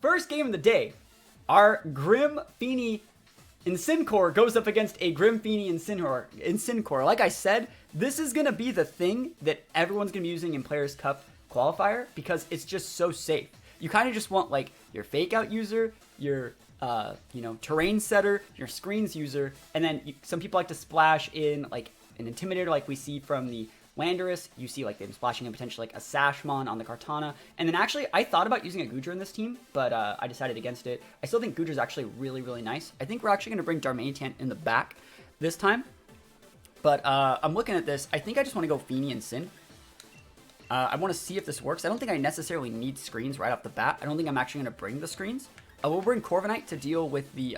first game of the day. Our Grim Fini Incineroar goes up against a Grim Fini Incineroar. Like I said, this is going to be the thing that everyone's going to be using in Players' Cup Qualifier because it's just so safe. You kind of just want like your fake out user, your terrain setter, your screens user, and then some people like to splash in like an Intimidator like we see from the Landorus. You see like them splashing in potentially like a Sashmon on the Kartana. And then actually, I thought about using a Goodra in this team, but I decided against it. I still think Goodra's actually really, really nice. I think we're actually going to bring Darmanitan in the back this time. But I'm looking at this. I think I just want to go Fini and Sin. I want to see if this works. I don't think I necessarily need screens right off the bat. I don't think I'm actually going to bring the screens. We'll bring Corviknight to deal with the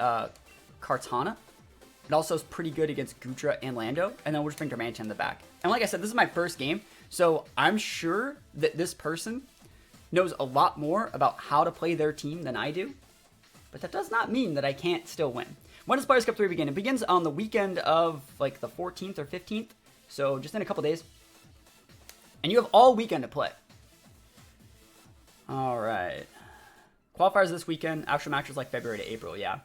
Kartana. It also is pretty good against Goodra and Lando. And then we'll just bring Darmanitan in the back. And like I said, this is my first game. So I'm sure that this person knows a lot more about how to play their team than I do. But that does not mean that I can't still win. When does Players Cup 3 begin? It begins on the weekend of like the 14th or 15th. So just in a couple days. And you have all weekend to play. All right. Qualifiers this weekend. Actual matches like February to April, yeah.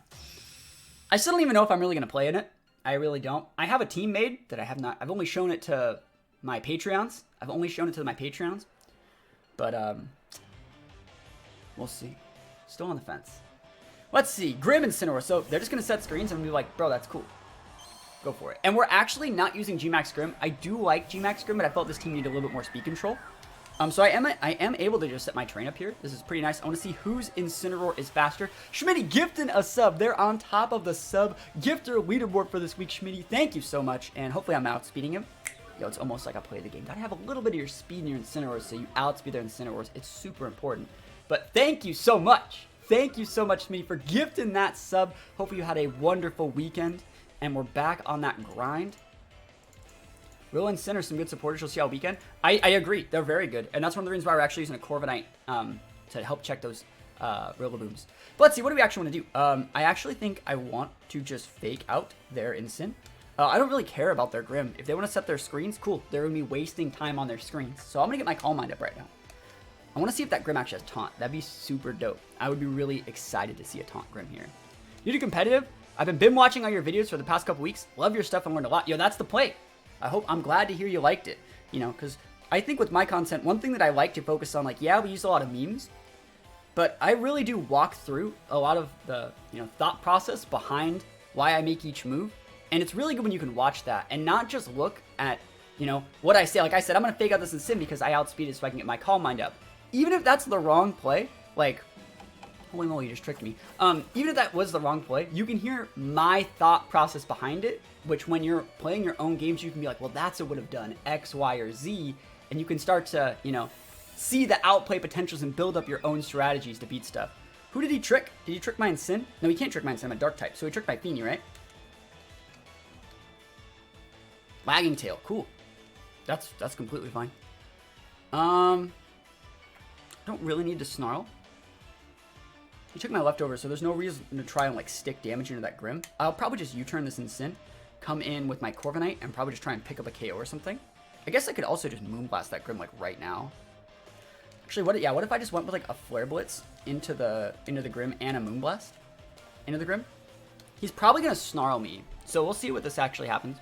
I still don't even know if I'm really going to play in it. I really don't. I have a team made that I have not. I've only shown it to my Patreons. But, we'll see. Still on the fence. Let's see. Grim and Incineroar. So they're just going to set screens and be like, bro, that's cool. Go for it. And we're actually not using G-Max Grim. I do like G-Max Grim, but I felt this team needed a little bit more speed control. So I am able to just set my train up here. This is pretty nice. I want to see whose Incineroar is faster. Schmitty gifting a sub. They're on top of the sub gifter leaderboard for this week, Schmitty. Thank you so much. And hopefully I'm outspeeding him. Yo, it's almost like I play the game. Gotta have a little bit of your speed in your Incineroars so you outspeed their Incineroars. It's super important. But thank you so much. Thank you so much, Schmitty, for gifting that sub. Hopefully you had a wonderful weekend. And we're back on that grind. Will and Sin are some good supporters. You'll see all weekend. I agree. They're very good. And that's one of the reasons why we're actually using a Corviknight to help check those Rillaboons. But let's see. What do we actually want to do? I actually think I want to just fake out their Incin. I don't really care about their Grim. If they want to set their screens, cool. They're going to be wasting time on their screens. So I'm going to get my Calm Mind up right now. I want to see if that Grim actually has Taunt. That'd be super dope. I would be really excited to see a Taunt Grim here. You do competitive? I've been watching all your videos for the past couple weeks. Love your stuff and learned a lot. Yo, that's the play. I'm glad to hear you liked it. You know, because I think with my content, one thing that I like to focus on, like, yeah, we use a lot of memes, but I really do walk through a lot of the, thought process behind why I make each move. And it's really good when you can watch that and not just look at, what I say. Like I said, I'm going to fake out this in Sim because I outspeeded so I can get my Calm Mind up. Even if that's the wrong play, like, holy moly, you just tricked me. Even if that was the wrong play, you can hear my thought process behind it, which when you're playing your own games, you can be like, well, that's what would have done X, Y, or Z. And you can start to, see the outplay potentials and build up your own strategies to beat stuff. Who did he trick? Did he trick my Incin? No, he can't trick my Incin. I'm a Dark type. So he tricked my Fini, right? Lagging Tail. Cool. That's completely fine. Don't really need to Snarl. He took my leftover, so there's no reason to try and like stick damage into that Grim. I'll probably just U-turn this Incin, come in with my Corviknight, and probably just try and pick up a KO or something. I guess I could also just Moonblast that Grim like right now. Actually, what if I just went with like a Flare Blitz into the Grim and a Moonblast into the Grim? He's probably gonna Snarl me, so we'll see what this actually happens.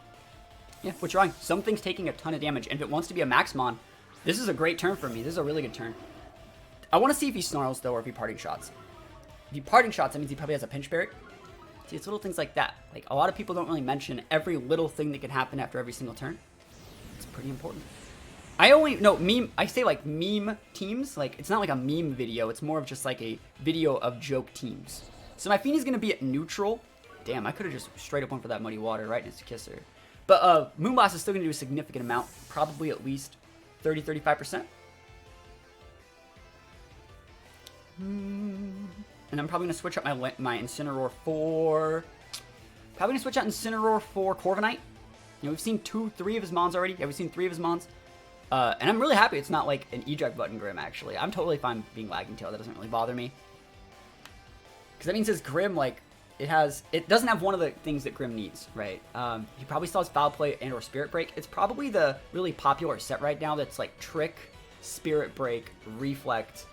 Yeah, which wrong. Something's taking a ton of damage, and if it wants to be a Maxmon, this is a great turn for me. This is a really good turn. I want to see if he Snarls though, or if he Parting Shots. If he Parting Shots, that means he probably has a Pinch Berry. See, it's little things like that. Like, a lot of people don't really mention every little thing that can happen after every single turn. It's pretty important. I say like meme teams. Like, it's not like a meme video. It's more of just like a video of joke teams. So my Fini's going to be at neutral. Damn, I could have just straight up went for that Muddy Water right in his kisser. But Moonblast is still going to do a significant amount. Probably at least 30-35%. And I'm probably going to switch out my Incineroar for... Probably going to switch out Incineroar for Corviknight. We've seen 3 of his Mons already. Yeah, we've seen 3 of his Mons. And I'm really happy it's not like an eject button Grim, actually. I'm totally fine being Lagging Tail. That doesn't really bother me. Because that means his Grim, like, it doesn't have one of the things that Grim needs, right? He probably still has Foul Play and or Spirit Break. It's probably the really popular set right now that's like Trick, Spirit Break, Reflect,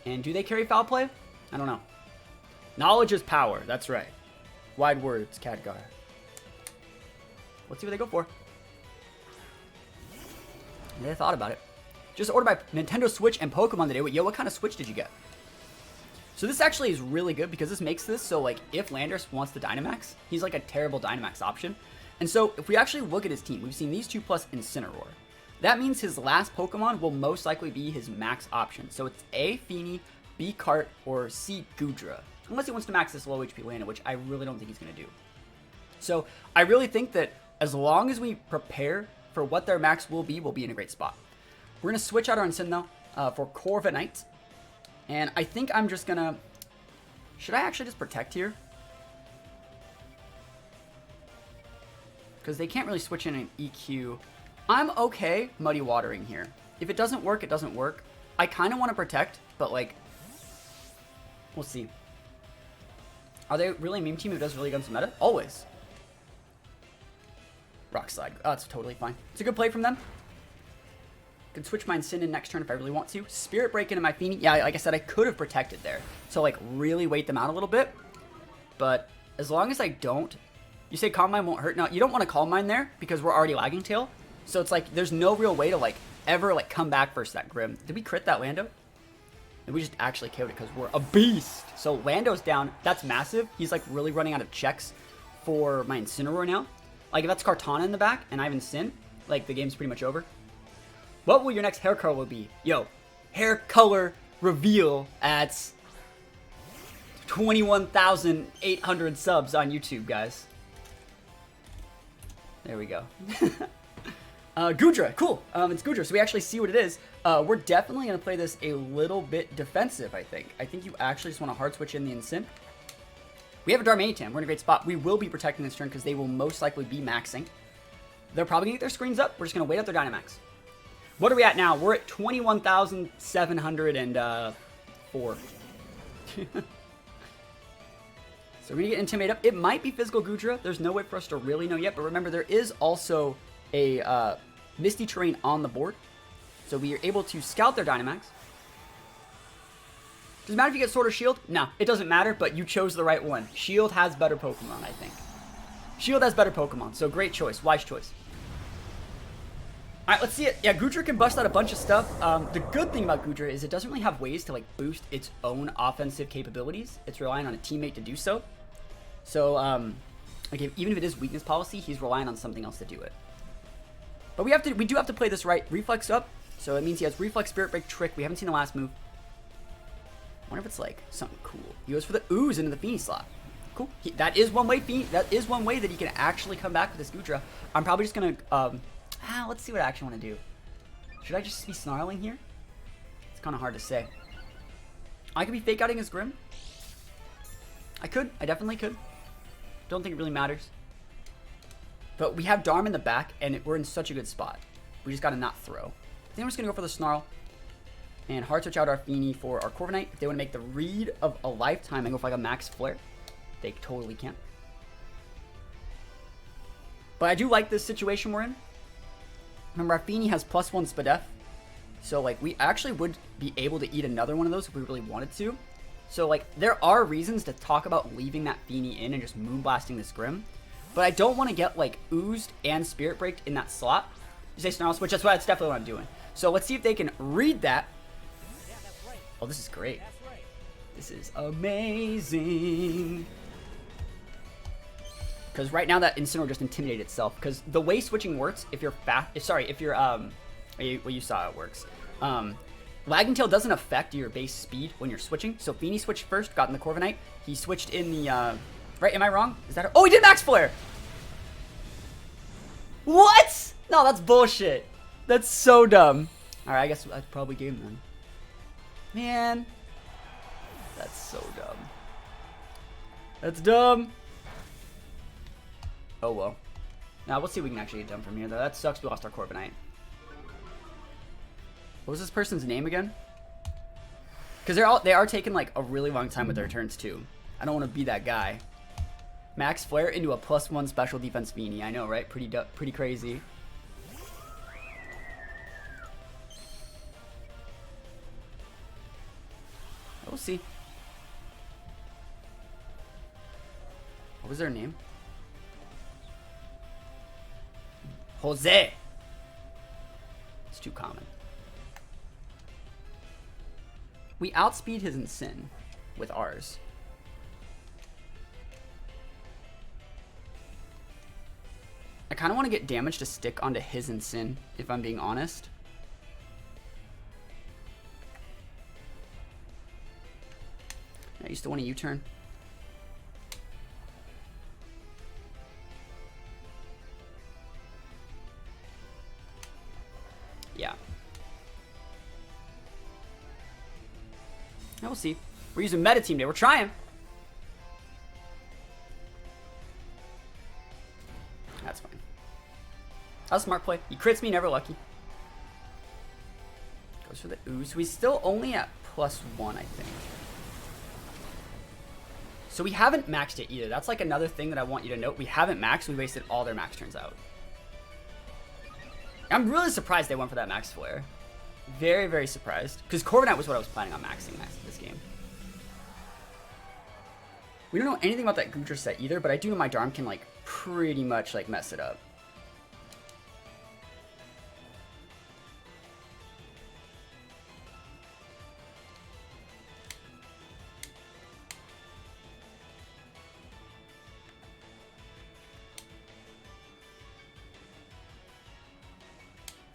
and do they carry Foul Play? I don't know. Knowledge is power. That's right. Wide words, Khadgar. Let's see what they go for. They thought about it. Just ordered by Nintendo Switch and Pokemon today. Yo, what kind of Switch did you get? So this actually is really good because this makes this so like if Landorus wants the Dynamax, he's like a terrible Dynamax option. And so if we actually look at his team, we've seen these two plus Incineroar. That means his last Pokemon will most likely be his max option. So it's A, Fini, B, Cart, or C, Goodra. Unless he wants to max this low HP Lando, which I really don't think he's going to do. So I really think that as long as we prepare for what their max will be, we'll be in a great spot. We're going to switch out our Incineroar for Corviknight. And I think I'm just going to... Should I actually just protect here? Because they can't really switch in an EQ. I'm okay Muddy Watering here. If it doesn't work, it doesn't work. I kind of want to protect, but like... We'll see. Are they really a meme team who does really against the meta? Always. Rock Slide. Oh, that's totally fine. It's a good play from them. Can switch my Incin in next turn if I really want to. Spirit Break into my Fini. Yeah, like I said, I could have protected there. So, like, really wait them out a little bit. But as long as I don't... You say Calm Mind won't hurt. No, you don't want to Calm Mind there because we're already lagging tail. So it's like, there's no real way to, like, ever, like, come back versus that Grim. Did we crit that Lando? And we just actually killed it because we're a beast. So Lando's down. That's massive. He's, like, really running out of checks for my Incineroar now. Like, if that's Kartana in the back and I have Incin, like, the game's pretty much over. What will your next hair color be? Yo, hair color reveal at 21,800 subs on YouTube, guys. There we go. Goodra, cool. It's Goodra, so we actually see what it is. We're definitely going to play this a little bit defensive, I think. I think you actually just want to hard switch in the Incin. We have a Darmanitan. We're in a great spot. We will be protecting this turn because they will most likely be maxing. They're probably going to get their screens up. We're just going to wait out their Dynamax. What are we at now? We're at 21,704. So we're going to get Intimidate up. It might be Physical Goodra. There's no way for us to really know yet. But remember, there is also a Misty Terrain on the board. So we are able to scout their Dynamax. Does it matter if you get Sword or Shield? No, it doesn't matter, but you chose the right one. Shield has better Pokemon, I think. Shield has better Pokemon, so great choice. Wise choice. Alright, let's see it. Yeah, Goodra can bust out a bunch of stuff. The good thing about Goodra is it doesn't really have ways to like boost its own offensive capabilities. It's relying on a teammate to do so. So, like even if it is weakness policy, he's relying on something else to do it. But we do have to play this right. Reflex up, so it means he has Reflex, Spirit Break, Trick. We haven't seen the last move. I wonder if it's like something cool. He goes for the Ooze into the Fini slot. Cool. That is one way. That is one way that he can actually come back with this Goodra. I'm probably just gonna let's see what I actually want to do. Should I just be snarling here? It's kind of hard to say. I could be fake outing his Grim. I could. I definitely could. Don't think it really matters. But we have Darm in the back, and we're in such a good spot. We just gotta not throw. I think I'm just gonna go for the Snarl. And hard switch out our Fini for our Corviknight. If they want to make the read of a lifetime and go for like a max flare, they totally can. But I do like this situation we're in. Remember, our Fini has +1 Spadef. So, like, we actually would be able to eat another one of those if we really wanted to. So, like, there are reasons to talk about leaving that Fini in and just Moonblasting this Grim. But I don't want to get, like, oozed and Spirit Breaked in that slot. You say Snarl Switch, that's definitely what I'm doing. So, let's see if they can read that. Oh, this is great. This is amazing. Because right now that Incineroar just intimidated itself. Because the way switching works, if you're well, you saw it works. Lagging Tail doesn't affect your base speed when you're switching. So Fini switched first, got in the Corviknight. He switched in the, right, am I wrong? Is that, oh, he did Max Flare! What? No, that's bullshit. That's so dumb. Alright, I guess that's probably game then. Man, that's so dumb. That's dumb. Oh well. Now we'll see if we can actually get done from here though. That sucks. We lost our Corviknight. What was this person's name again? Because they are taking like a really long time with their turns too. I don't want to be that guy. Max Flare into a +1 special defense Fini. I know, right? Pretty crazy. We'll see. was their name? Jose. It's too common. We outspeed his Incin with ours. I kind of want to get damage to stick onto his Incin, if I'm being honest. Yeah, you still want a U-turn? Yeah. Now we'll see. We're using meta team day. We're trying. That's fine. That was a smart play. He crits me, never lucky. Goes for the ooze. He's still only at +1, I think. So we haven't maxed it either. That's like another thing that I want you to note. We haven't maxed. We wasted all their max turns out. I'm really surprised they went for that max flare. Very, very surprised. Because Corviknight was what I was planning on maxing this game. We don't know anything about that Goodra set either, but I do know my Darm can, like, pretty much, like, mess it up.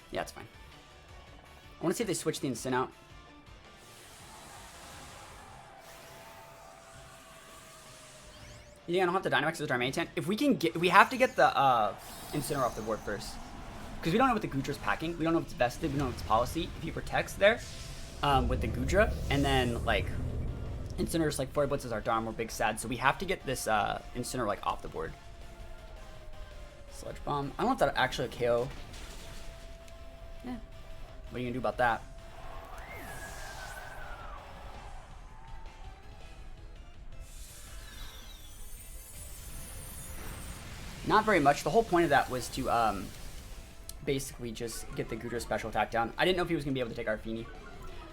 Yeah, it's fine. I want to see if they switch the Incin out. Yeah, I don't have to Dynamax as our main tank. If we can get, we have to get the Incineroar off the board first, because we don't know what the Goodra's packing. We don't know if it's vested. We don't know if it's policy. If he protects there, with the Goodra, and then like Incineroar's like 4 blitzes our Darm. We're big sad, so we have to get this Incineroar like off the board. Sludge Bomb. I don't know if that's actually a KO. Yeah. What are you gonna do about that? Not very much. The whole point of that was to basically just get the Goodra special attack down. I didn't know if he was gonna be able to take our Fini.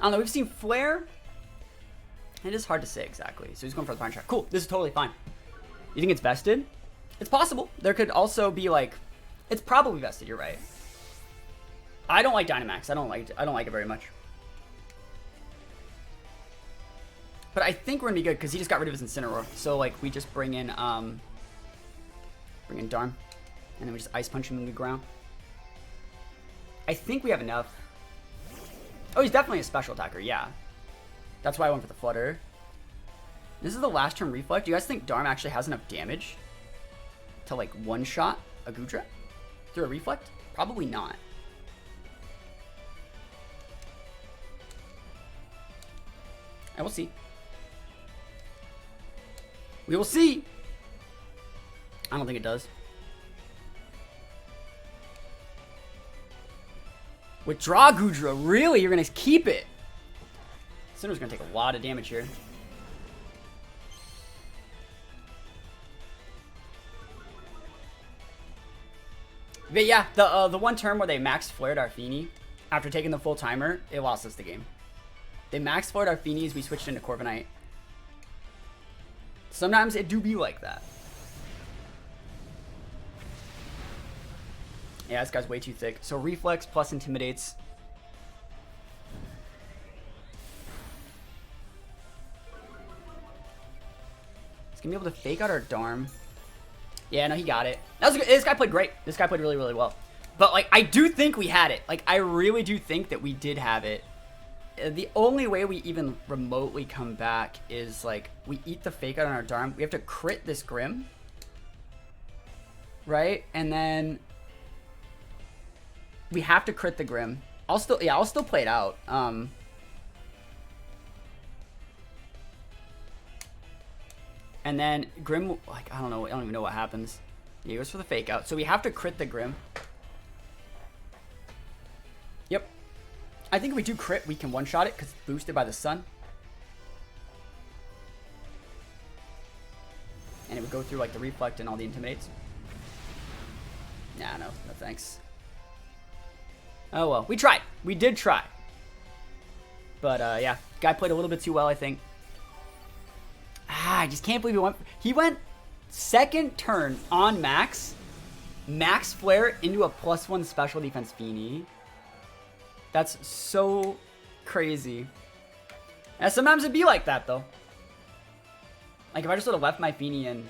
I don't know. We've seen Flare. It is hard to say exactly. So he's going for the Fine Track. Cool. This is totally fine. You think it's vested? It's possible. There could also be like, it's probably vested. You're right. I don't like Dynamax. I don't like it very much. But I think we're gonna be good because he just got rid of his Incineroar. So like we just bring in Darm, and then we just Ice Punch him in the ground. I think we have enough. Oh, he's definitely a special attacker. Yeah, that's why I went for the Flutter. This is the last turn Reflect. Do you guys think Darm actually has enough damage to like one-shot a Goodra through a Reflect? Probably not. I will see. We will see. I don't think it does. Withdraw Goodra. Really? You're going to keep it? Cinder's going to take a lot of damage here. But yeah, the one turn where they max flared our Fini after taking the full timer, it lost us the game. They max flared our Finis, we switched into Corviknight. Sometimes it do be like that. Yeah, this guy's way too thick. So Reflex plus Intimidates. He's gonna be able to fake out our Darm. Yeah, no, he got it. That was good. This guy played great. This guy played really, really well. But like, I do think we had it. Like, I really do think that we did have it. The only way we even remotely come back is like we eat the fake out on our Darm. We have to crit this Grim, right? And then we have to crit the Grim. I'll still play it out. And then Grim, like I don't even know what happens. Yeah, he goes for the fake out. So we have to crit the Grim. Yep. I think if we do crit, we can one-shot it because it's boosted by the sun. And it would go through like the Reflect and all the Intimidates. Nah, no thanks. Oh well, we tried. We did try. But yeah, guy played a little bit too well, I think. I just can't believe he went Second turn on Max. Max Flare into a +1 special defense Fini. That's so crazy. And sometimes it'd be like that, though. Like, if I just would have left my Fini in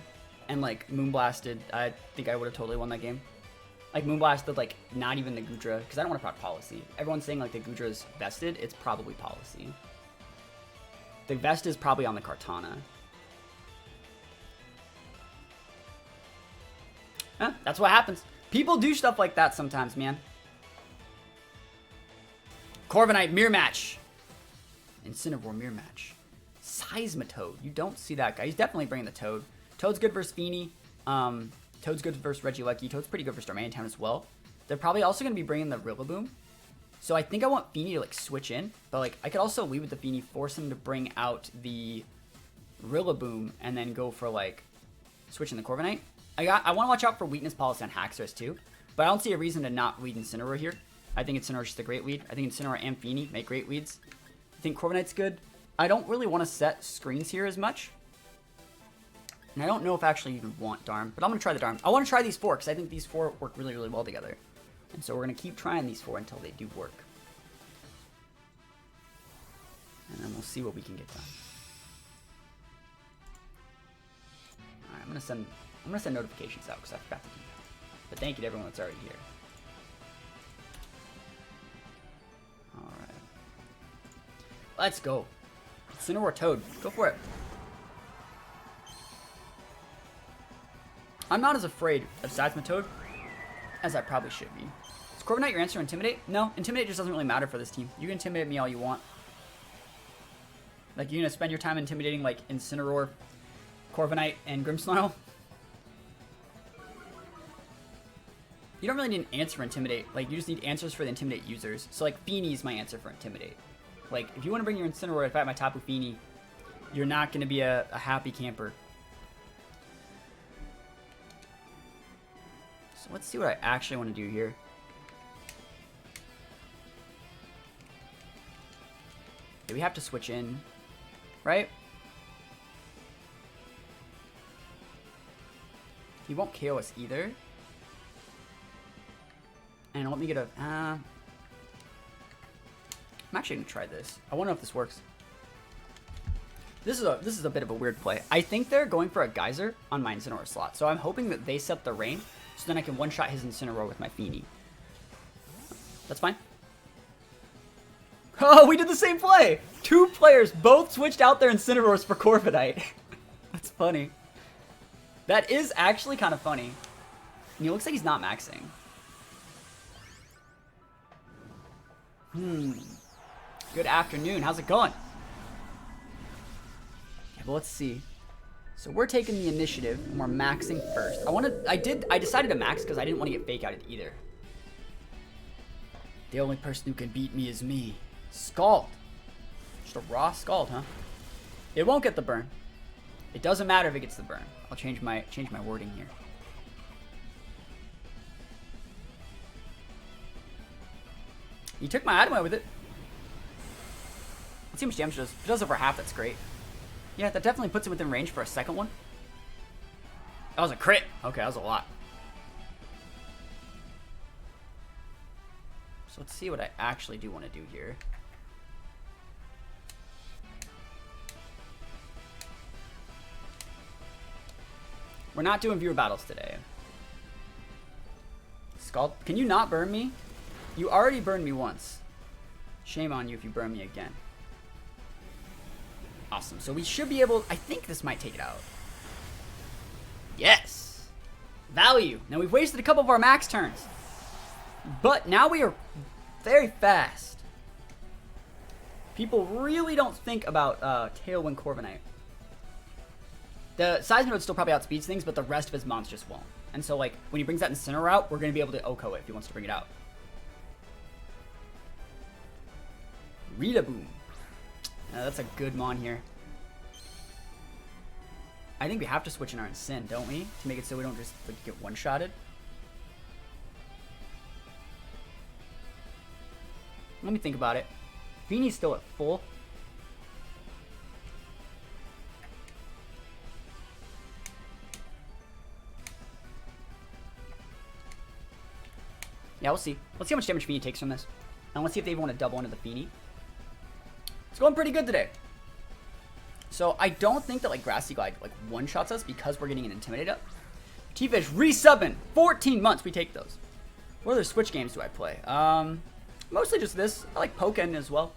and, like, Moonblasted, I think I would have totally won that game. Like, Moonblasted, like, not even the Gudra, because I don't want to proc Policy. Everyone's saying, like, the Gudra's vested. It's probably Policy. The vest is probably on the Kartana. That's what happens. People do stuff like that sometimes, man. Corviknight Mirror Match. Incineroar Mirror Match. Seismitoad. You don't see that guy. He's definitely bringing the Toad. Toad's good versus Fini. Toad's good versus Regieleki. Toad's pretty good for Starmania Town as well. They're probably also going to be bringing the Rillaboom. So I think I want Fini to, like, switch in. But, like, I could also leave with the Fini, force him to bring out the Rillaboom, and then go for, like, switching the Corviknight. I want to watch out for weakness policy on Haxorus too, but I don't see a reason to not lead Incineroar here. I think Incineroar's just a great lead. I think Incineroar and Fini make great leads. I think Corviknight's good. I don't really want to set screens here as much. And I don't know if I actually even want Darm, but I'm going to try the Darm. I want to try these 4 because I think these 4 work really, really well together. And so we're going to keep trying these 4 until they do work. And then we'll see what we can get done. Alright, I'm going to send notifications out because I forgot to do that. But thank you to everyone that's already here. Alright. Let's go. Incineroar Toad. Go for it. I'm not as afraid of Seismitoad as I probably should be. Is Corviknight your answer, Intimidate? No, Intimidate just doesn't really matter for this team. You can intimidate me all you want. Like, you're going to spend your time intimidating, like, Incineroar, Corviknight, and Grimmsnarl? You don't really need an answer for Intimidate. Like, you just need answers for the Intimidate users. So, like, Fini's my answer for Intimidate. Like, if you want to bring your Incineroar to fight my Tapu Fini, you're not going to be a happy camper. So let's see what I actually want to do here. Do we have to switch in? Right? He won't KO us either. And let me get a... I'm actually going to try this. I wonder if this works. This is a bit of a weird play. I think they're going for a Geyser on my Incineroar slot. So I'm hoping that they set the range so then I can one-shot his Incineroar with my Fini. That's fine. Oh, we did the same play! 2 players both switched out their Incineroars for Corviknight. That's funny. That is actually kind of funny. And he looks like he's not maxing. Good afternoon. How's it going? Yeah, but let's see. So we're taking the initiative and we're maxing first. I decided to max because I didn't want to get fake outed either. The only person who can beat me is me. Scald. Just a raw Scald, huh? It won't get the burn. It doesn't matter if it gets the burn. I'll change my wording here. You took my item away with it. Let's see how much damage it does. If it does over half, that's great. Yeah, that definitely puts it within range for a second one. That was a crit. Okay, that was a lot. So let's see what I actually do want to do here. We're not doing viewer battles today. Scald, can you not burn me? You already burned me once. Shame on you if you burn me again. Awesome. So we should be able... I think this might take it out. Yes! Value. Now we've wasted a couple of our max turns. But now we are very fast. People really don't think about Tailwind Corviknight. The Seismitoad still probably outspeeds things, but the rest of his monsters won't. And so, like, when he brings that Incineroar out, we're going to be able to OHKO it if he wants to bring it out. Rillaboom. That's a good mon here. I think we have to switch in our Incin, don't we? To make it so we don't just like, get one-shotted. Let me think about it. Fini's still at full. Yeah, we'll see. Let's see how much damage Fini takes from this. And let's see if they want to double into the Fini. It's going pretty good today. So I don't think that like Grassy Glide like one-shots us because we're getting an Intimidate up. T-Fish resubbing. 14 months. We take those. What other Switch games do I play? Mostly just this. I like Pokken as well.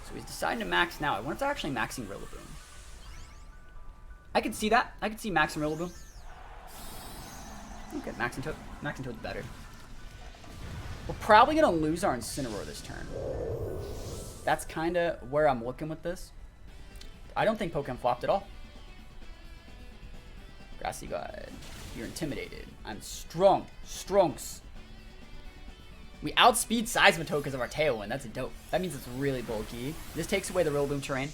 So he's deciding to max now. I wonder if they're actually maxing Rillaboom. I could see that. I could see maxing Rillaboom. Okay, maxing Toad's better. We're probably going to lose our Incineroar this turn. That's kind of where I'm looking with this. I don't think Pokken flopped at all. Grassy Glide. You're intimidated. I'm strong. Strongs. We outspeed Seismitoad because of our Tailwind. That's a dope. That means it's really bulky. This takes away the Rillaboom terrain.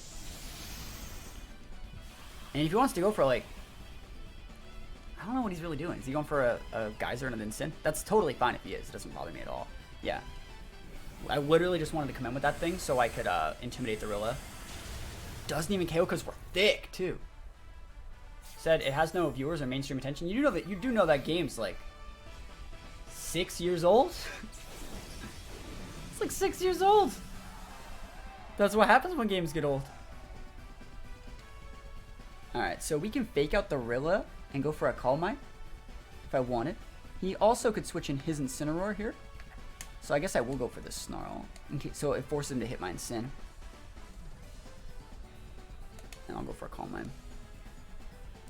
And if he wants to go for like... I don't know what he's really doing. Is he going for a Geyser and an Incin? That's totally fine if he is. It doesn't bother me at all. Yeah. I literally just wanted to come in with that thing so I could intimidate the Rilla. Doesn't even KO because we're thick, too. Said it has no viewers or mainstream attention. You do know that game's like 6 years old? It's like 6 years old. That's what happens when games get old. Alright, so we can fake out the Rilla and go for a Calm Mind if I wanted. He also could switch in his Incineroar here. So I guess I will go for this Snarl. So it forces him to hit my Incin. And I'll go for a Calm Mind.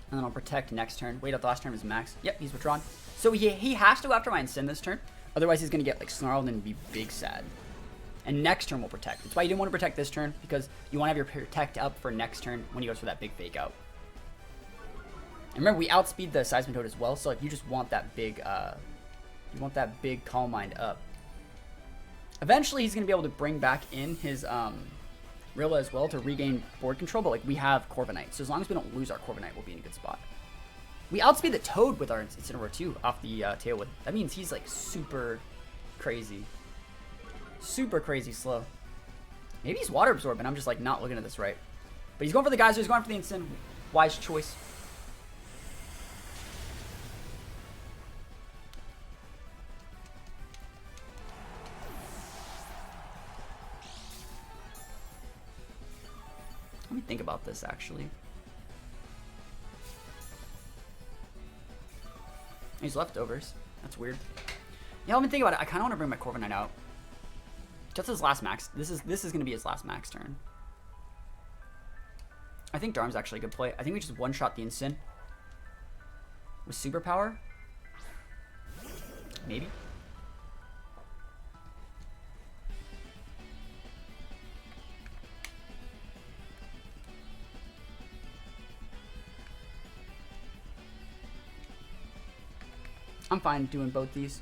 And then I'll protect next turn. Wait, up the last turn is max. Yep, he's withdrawn. So he has to go after my Incin this turn. Otherwise he's going to get like snarled and be big sad. And next turn we'll protect. That's why you didn't want to protect this turn. Because you want to have your protect up for next turn when he goes for that big fake out. And remember, we outspeed the Seismitoad as well. So like you just want that big Calm Mind up. Eventually he's going to be able to bring back in his Rilla as well to regain board control, but like we have Corviknight, so as long as we don't lose our Corviknight, we'll be in a good spot. We outspeed the Toad with our Incineroar too off the Tailwind. That means he's like super crazy slow. Maybe he's Water Absorb, and I'm just like not looking at this right. But he's going for the Geyser, he's going for the Incin. Wise choice. Let me think about this, actually. He's leftovers. That's weird. Yeah, let me think about it. I kind of want to bring my Corviknight out. That's his last max. This is going to be his last max turn. I think Darm's actually a good play. I think we just one-shot the Incin. With Superpower? Maybe. I'm fine doing both these.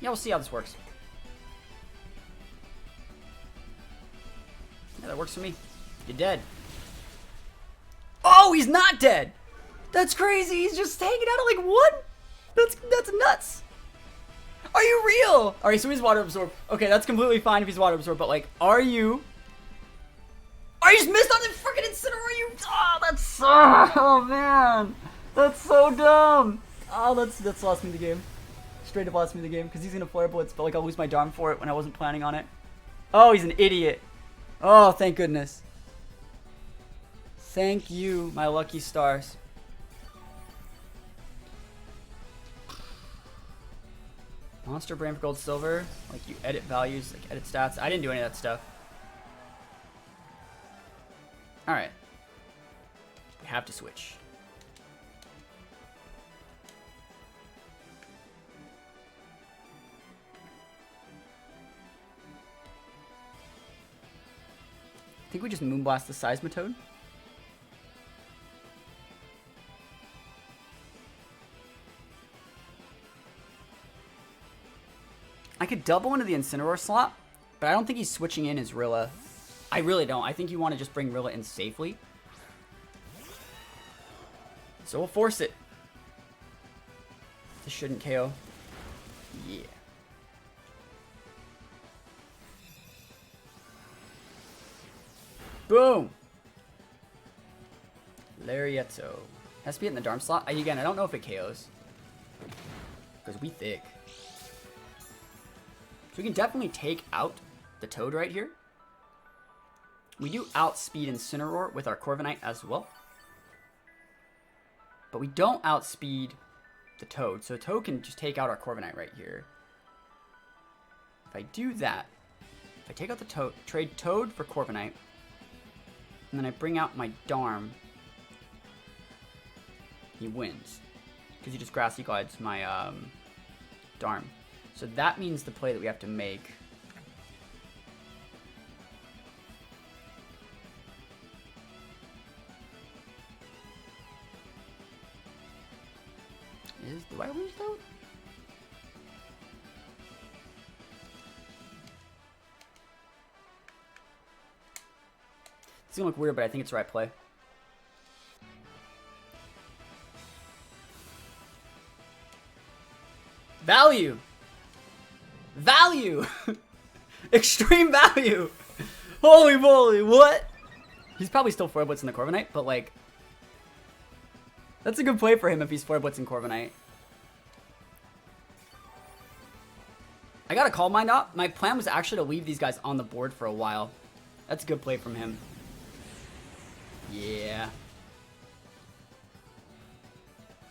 Yeah, we'll see how this works. Yeah, that works for me. You're dead. Oh, he's not dead! That's crazy! He's just hanging out at like one? That's nuts! Are you real? Alright, so he's Water Absorb. Okay, that's completely fine if he's Water Absorb, but like, are you just missed on the freaking Incineroar? Oh, that's oh man. That's so dumb. Oh, that's lost me the game. Straight up lost me the game, because he's gonna Flare Blitz, but like I'll lose my Darm for it when I wasn't planning on it. Oh, he's an idiot. Oh, thank goodness. Thank you, my lucky stars. Monster Brain for Gold Silver. Like you edit values, like edit stats. I didn't do any of that stuff. Alright. We have to switch. I think we just Moonblast the Seismitoad. I could double into the Incineroar slot, but I don't think he's switching in his Rilla. I really don't. I think you want to just bring Rilla in safely. So we'll force it. This shouldn't KO. Yeah. Boom. Lariato. Has to be in the Darm slot. Again, I don't know if it KOs. Because we thick. So we can definitely take out the Toad right here. We do outspeed Incineroar with our Corviknight as well. But we don't outspeed the Toad. So Toad can just take out our Corviknight right here. If I do that, if I take out the Toad, trade Toad for Corviknight, and then I bring out my Darm, he wins. Because he just Grassy Glides my Darm. So that means the play that we have to make is, do I lose though? It's gonna look weird, but I think it's the right play. Value! Value! Extreme value! Holy moly, what? He's probably still 4 blitzing the Corviknight, but like, that's a good play for him if he's 4 blitzing Corviknight. I gotta call mine up. My plan was actually to leave these guys on the board for a while. That's a good play from him. Yeah.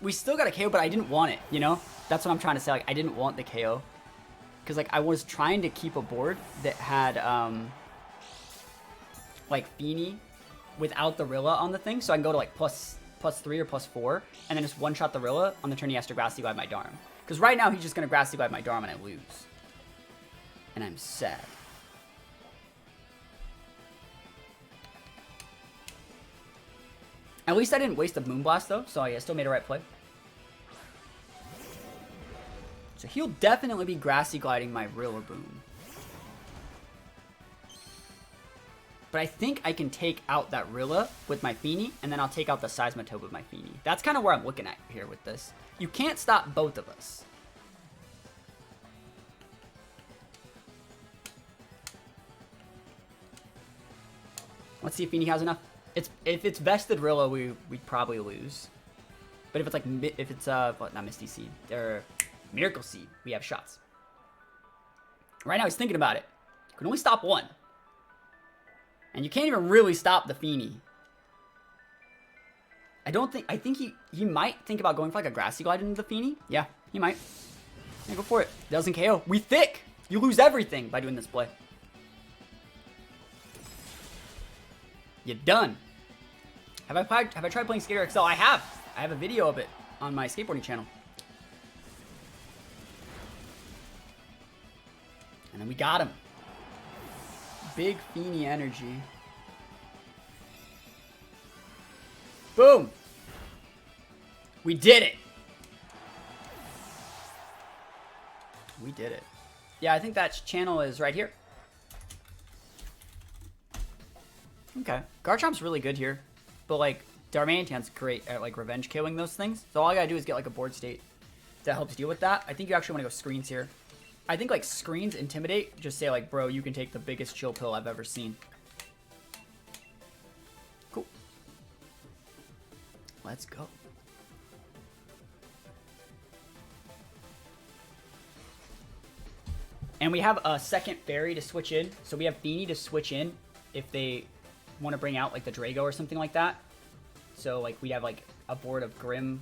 We still got a KO, but I didn't want it, you know? That's what I'm trying to say. Like, I didn't want the KO. Because, like, I was trying to keep a board that had, like, Fini without the Rilla on the thing. So I can go to, like, plus 3 or plus 4. And then just one-shot the Rilla on the turn he has to Grassy Glide my Darm. Because right now, he's just going to Grassy Glide my Darm and I lose. And I'm sad. At least I didn't waste a Moonblast, though. So I still made a right play. So he'll definitely be Grassy Gliding my Rillaboom. But I think I can take out that Rilla with my Fini, and then I'll take out the Seismitoad with my Fini. That's kind of where I'm looking at here with this. You can't stop both of us. Let's see if Fini has enough. If it's vested Rilla, we'd probably lose. But if it's like what, not Misty Seed, they're Miracle Seed, we have shots. Right now he's thinking about it. You can only stop one. And you can't even really stop the Fini. I think he might think about going for like a Grassy Glide into the Fini. Yeah, he might. Yeah, go for it. Doesn't KO. We thick. You lose everything by doing this play. You're done. Have I tried playing Skater XL? I have. I have a video of it on my skateboarding channel. And then we got him. Big Fini energy. Boom. We did it. We did it. Yeah, I think that channel is right here. Okay. Garchomp's really good here. But, like, Darmanitan's great at, like, revenge killing those things. So all I gotta do is get, like, a board state that helps deal with that. I think you actually want to go screens here. I think, like, screens intimidate. Just say, like, bro, you can take the biggest chill pill I've ever seen. Cool. Let's go. And we have a second fairy to switch in. So we have Fini to switch in if they want to bring out like the Drago or something like that. So like we have like a board of Grim,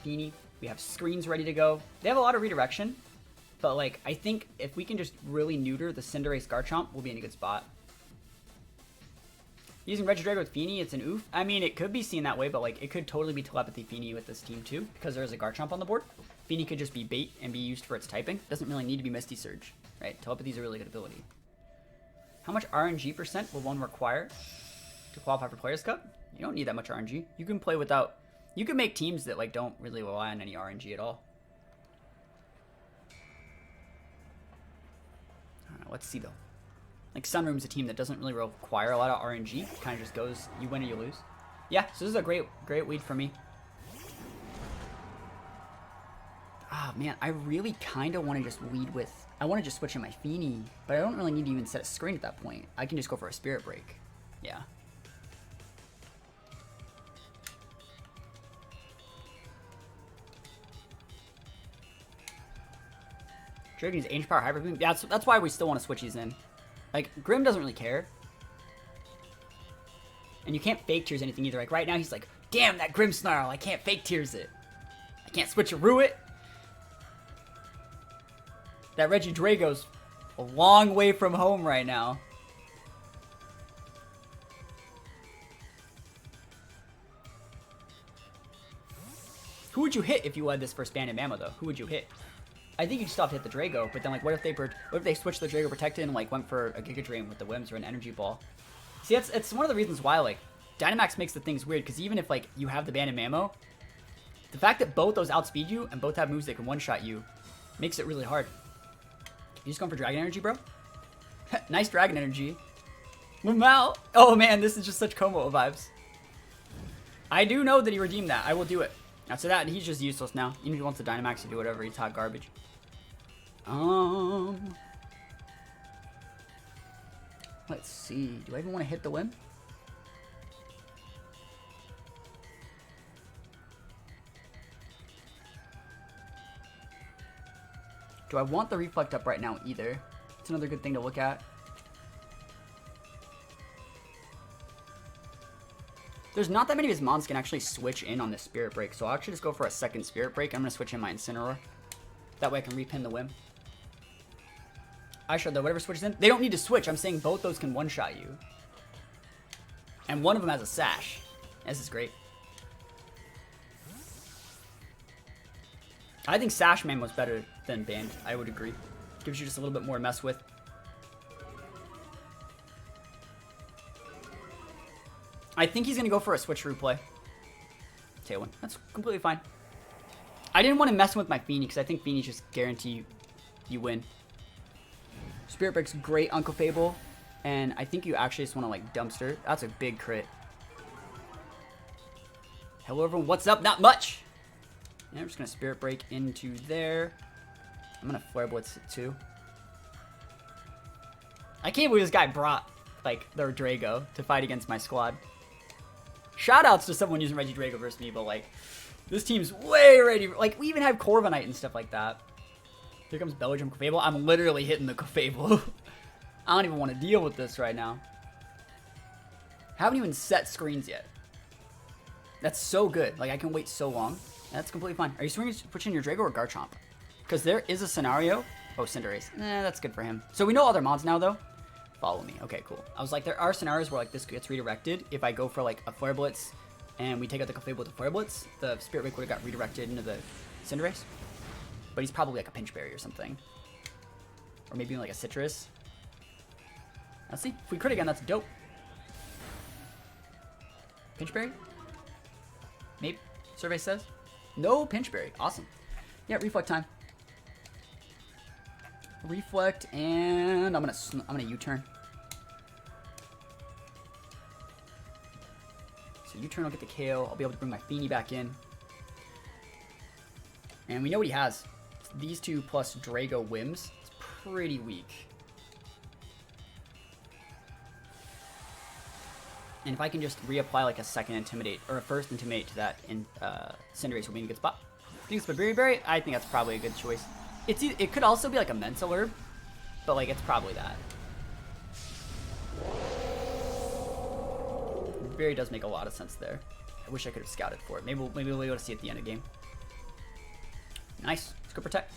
Fini. We have screens ready to go. They have a lot of redirection, but like I think if we can just really neuter the Cinderace Garchomp, we'll be in a good spot. Using Regidrago with Fini, it's an oof. I mean, it could be seen that way, but like it could totally be Telepathy Fini with this team too, because there's a Garchomp on the board. Fini could just be bait and be used for its typing. Doesn't really need to be Misty Surge, right? Telepathy is a really good ability. How much RNG percent will one require to qualify for Players Cup? You don't need that much RNG. You can play without... You can make teams that like don't really rely on any RNG at all. I don't know. Let's see though. Like Sunroom's a team that doesn't really require a lot of RNG. Kind of just goes, you win or you lose. Yeah, so this is a great lead for me. Ah, man, I really kind of want to just lead with... I want to just switch in my Fini, but I don't really need to even set a screen at that point. I can just go for a Spirit Break. Yeah. Dragon's Ancient Power Hyper Beam. Yeah, that's why we still want to switch these in. Like, Grim doesn't really care. And you can't fake tears anything either. Like, right now he's like, damn, that Grimmsnarl, I can't fake tears it. I can't switcheroo it. That Regidrago's a long way from home right now. Who would you hit if you had this first ban in Mammo, though? Who would you hit? I think you stopped to hit the Drago, but then, like, what if they switched the Drago Protected and, like, went for a Giga Drain with the Wims or an Energy Ball? See, it's one of the reasons why, like, Dynamax makes the things weird, because even if, like, you have the ban in Mammo, the fact that both those outspeed you and both have moves that can one-shot you makes it really hard. You just going for Dragon Energy, bro? Nice Dragon Energy. Mau. Oh, man, this is just such Como vibes. I do know that he redeemed that. I will do it. After that, he's just useless now. Even if he wants the Dynamax to do whatever, he's hot garbage. Let's see. Do I even want to hit the Whim? Do I want the Reflect up right now either? It's another good thing to look at. There's not that many of his mons can actually switch in on the Spirit Break, so I'll actually just go for a second Spirit Break. I'm going to switch in my Incineroar. That way I can repin the Whim. I showed that whatever switches in, they don't need to switch. I'm saying both those can one-shot you. And one of them has a Sash. This is great. I think Sash Man was better than Band. I would agree. Gives you just a little bit more to mess with. I think he's going to go for a switcheroo play. Tailwind. That's completely fine. I didn't want to mess with my Fini because I think Fini just guarantee you win. Spirit Break's great, Uncle Fable. And I think you actually just want to, like, dumpster. That's a big crit. Hello, everyone. What's up? Not much. Yeah, I'm just going to Spirit Break into there. I'm going to Flare Blitz it too. I can't believe this guy brought, like, their Drago to fight against my squad. Shoutouts to someone using Regidrago versus me, but, like, this team's way ready. Like, we even have Corviknight and stuff like that. Here comes Belgium Clefable. I'm literally hitting the Clefable. I don't even want to deal with this right now. Haven't even set screens yet. That's so good. Like, I can wait so long. That's completely fine. Are you switching your Drago or Garchomp? Because there is a scenario. Oh, Cinderace. That's good for him. So we know other mods now, though. Follow me. Okay, cool. I was like, there are scenarios where, like, this gets redirected. If I go for, like, a Flare Blitz and we take out the Clefable with the Flare Blitz, the Spirit Break would have got redirected into the Cinderace. But he's probably like a Pinch Berry or something. Or maybe like a Citrus. Let's see. If we crit again, that's dope. Pinch Berry? Maybe. Survey says. No Pinch Berry. Awesome. Yeah, Reflect time. Reflect, and I'm gonna U-turn. So U-turn will get the KO. I'll be able to bring my Fini back in. And we know what he has. These two plus Drago Wims. It's pretty weak. And if I can just reapply like a second Intimidate, or a first Intimidate to that, Cinderace will be in a good spot. If you can Berry, I think that's probably a good choice. It could also be like a Mental Herb, but like it's probably that. Berry does make a lot of sense there. I wish I could have scouted for it. Maybe we'll be able to see it at the end of the game. Nice. Let's go Protect.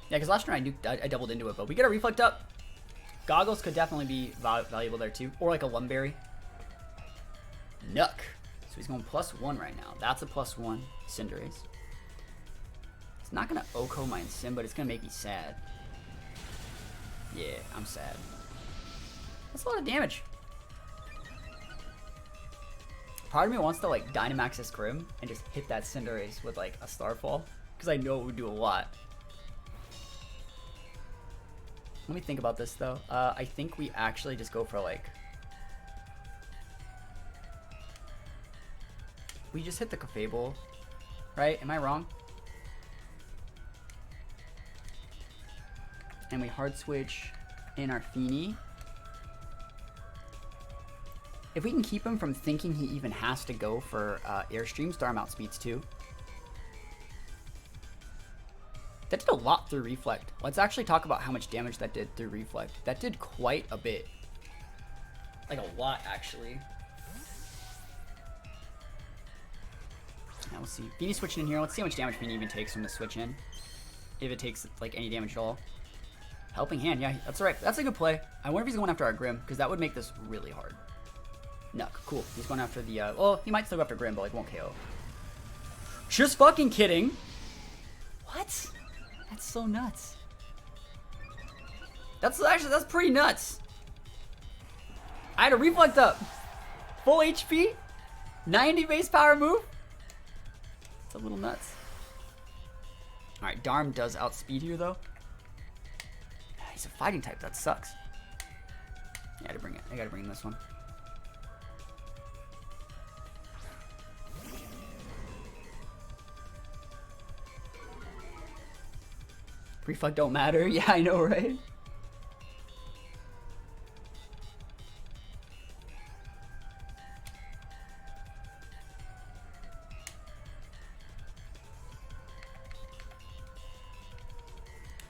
Yeah, because last turn I doubled into it, but we get a Reflect up. Goggles could definitely be valuable there too. Or like a Lumberry. Nook. So he's going +1 right now. That's a +1 Cinderace. It's not going to Oko my Incin, but it's going to make me sad. Yeah, I'm sad. That's a lot of damage. Part of me wants to like Dynamax this Grim and just hit that Cinderace with like a Starfall. Because I know it would do a lot. Let me think about this though. I think we actually just go for like... We just hit the Clefable, right? Am I wrong? And we hard switch in our Fini. If we can keep him from thinking he even has to go for Airstream, Star Mount speeds too. That did a lot through Reflect. Let's actually talk about how much damage that did through Reflect. That did quite a bit. Like a lot, actually. Now we'll see. Fini switching in here. Let's see how much damage Fini even takes from the switch in. If it takes, like, any damage at all. Helping Hand, yeah, that's right. That's a good play. I wonder if he's going after our Grim, because that would make this really hard. Nuck, cool. He's going after the, well, he might still go after Grim, but, like, won't KO. Just fucking kidding. What? That's so nuts. That's pretty nuts. I had to Reflect up. Full HP. 90 base power move. It's a little nuts. Alright, Darm does outspeed here, though. He's a fighting type. That sucks. Yeah, I gotta bring this one. Reflect don't matter. Yeah, I know, right?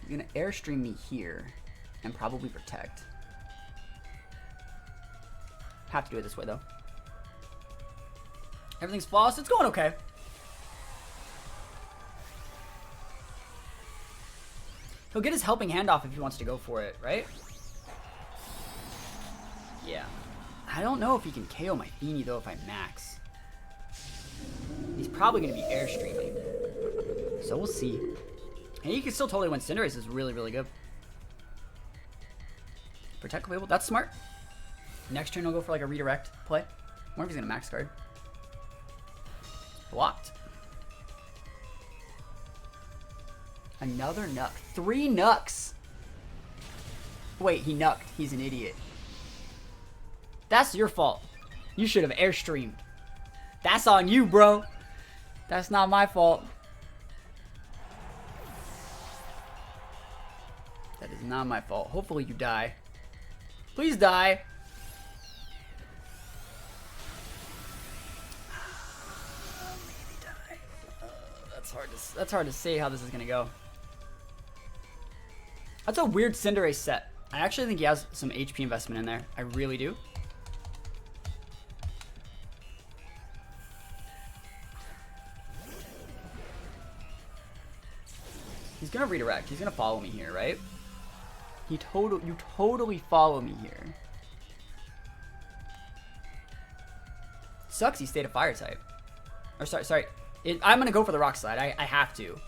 You're gonna airstream me here and probably protect. Have to do it this way though. Everything's flawless. It's going okay. He'll get his helping hand off if he wants to go for it, right? Yeah. I don't know if he can KO my Fini though if I max. He's probably gonna be airstreaming. So we'll see. And he can still totally win. Cinderace is really, really good. Protect available. That's smart. Next turn, he'll go for like a redirect play. I wonder if he's going to max guard. Blocked. Another Nuck. 3 Nucks. Wait, he Nucked. He's an idiot. That's your fault. You should have airstreamed. That's on you, bro. That's not my fault. That is not my fault. Hopefully you die. Please die. Maybe die. That's hard to say how this is gonna go. That's a weird Cinderace set. I actually think he has some HP investment in there. I really do. He's gonna redirect. He's gonna follow me here, right? You totally follow me here. Sucks he stayed a fire type. Or sorry. I'm gonna go for the rock slide. I have to.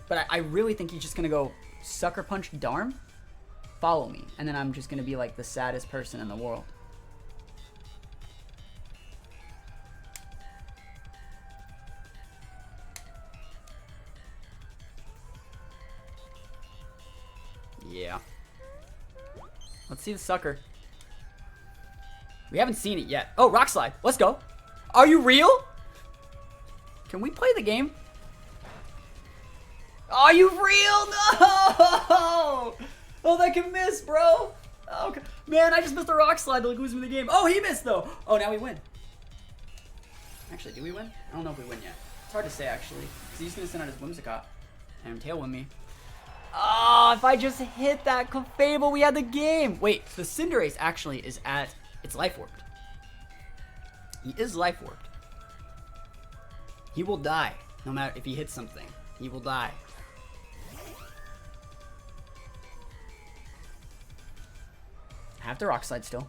But I really think he's just gonna go sucker punch Darm, follow me, and then I'm just gonna be like the saddest person in the world. Yeah. Let's see the sucker. We haven't seen it yet. Oh, rock slide. Let's go. Are you real? Can we play the game? Are you real? No! Oh, that can miss, bro. Oh, okay. Man, I just missed a rock slide to like lose me the game. Oh, he missed though. Oh, now we win. Actually, do we win? I don't know if we win yet. It's hard to say actually. Because he's gonna send out his Whimsicott and tailwind me. Oh, if I just hit that Fable, we had the game. Wait, the Cinderace actually is at its life warped. He is life warped. He will die no matter if he hits something. He will die. I have to rock slide still.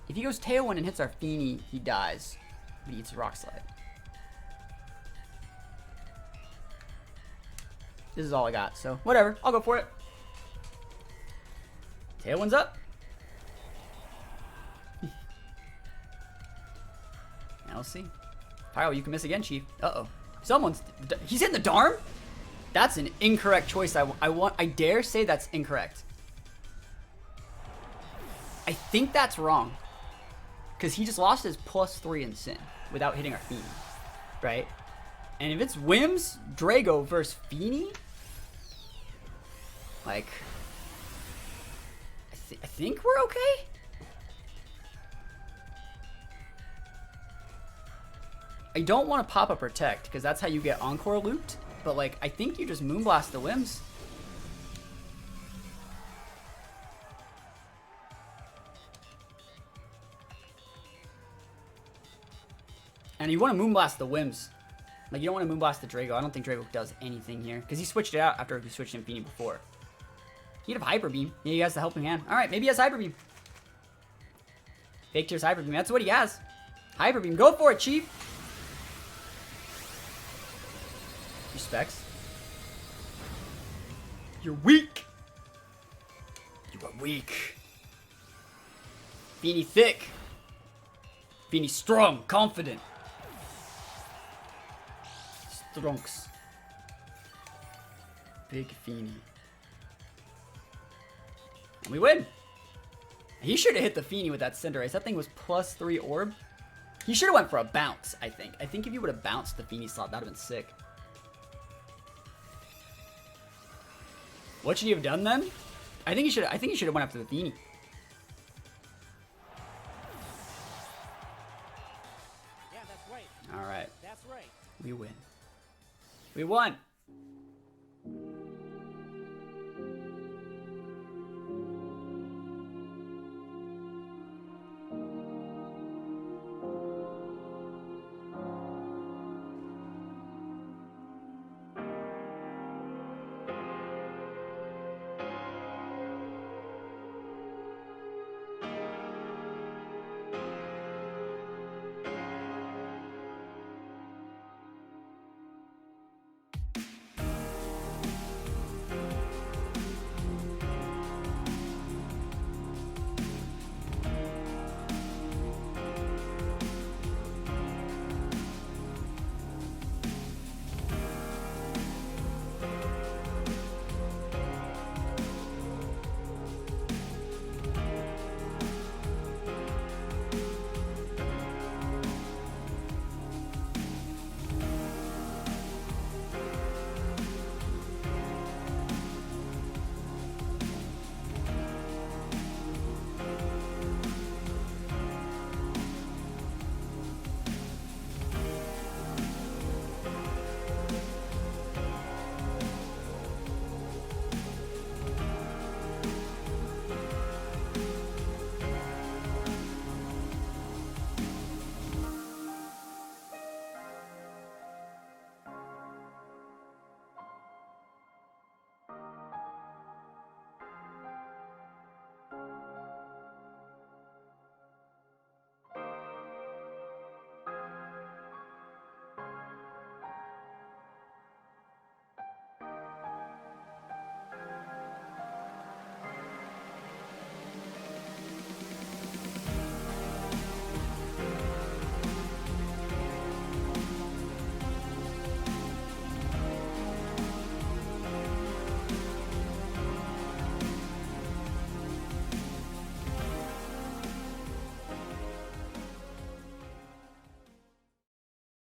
If he goes Tailwind and hits our Fini, he dies. But he eats a rock slide. This is all I got, so whatever. I'll go for it. Tailwind's up. Now we'll see. Pyro, you can miss again, Chief. Uh-oh. He's hitting the Darm? That's an incorrect choice. I dare say that's incorrect. I think that's wrong. Because he just lost his +3 in Sin without hitting our Fini. Right? And if it's Wims, Drago versus Fini, like, I think we're okay. I don't want to pop a Protect, because that's how you get Encore looped. But, like, I think you just Moonblast the Limbs. And you want to Moonblast the Whims. Like, you don't want to Moonblast the Drago. I don't think Drago does anything here. Because he switched it out after he switched in Fini before. He'd have Hyper Beam. Yeah, he has the Helping Hand. Alright, maybe he has Hyper Beam. Fake Tears Hyper Beam. That's what he has. Hyper Beam. Go for it, Chief. Respects. You're weak. You are weak. Fini thick. Fini strong. Confident. Strunks. Big Fini. And we win. He should have hit the Fini with that Cinderace. That thing was +3 orb. He should have went for a bounce, I think. I think if you would have bounced the Fini slot, that would have been sick. What should he have done then? I think he should have went after the Fini. Yeah, that's right. All right. That's right. We win. We won.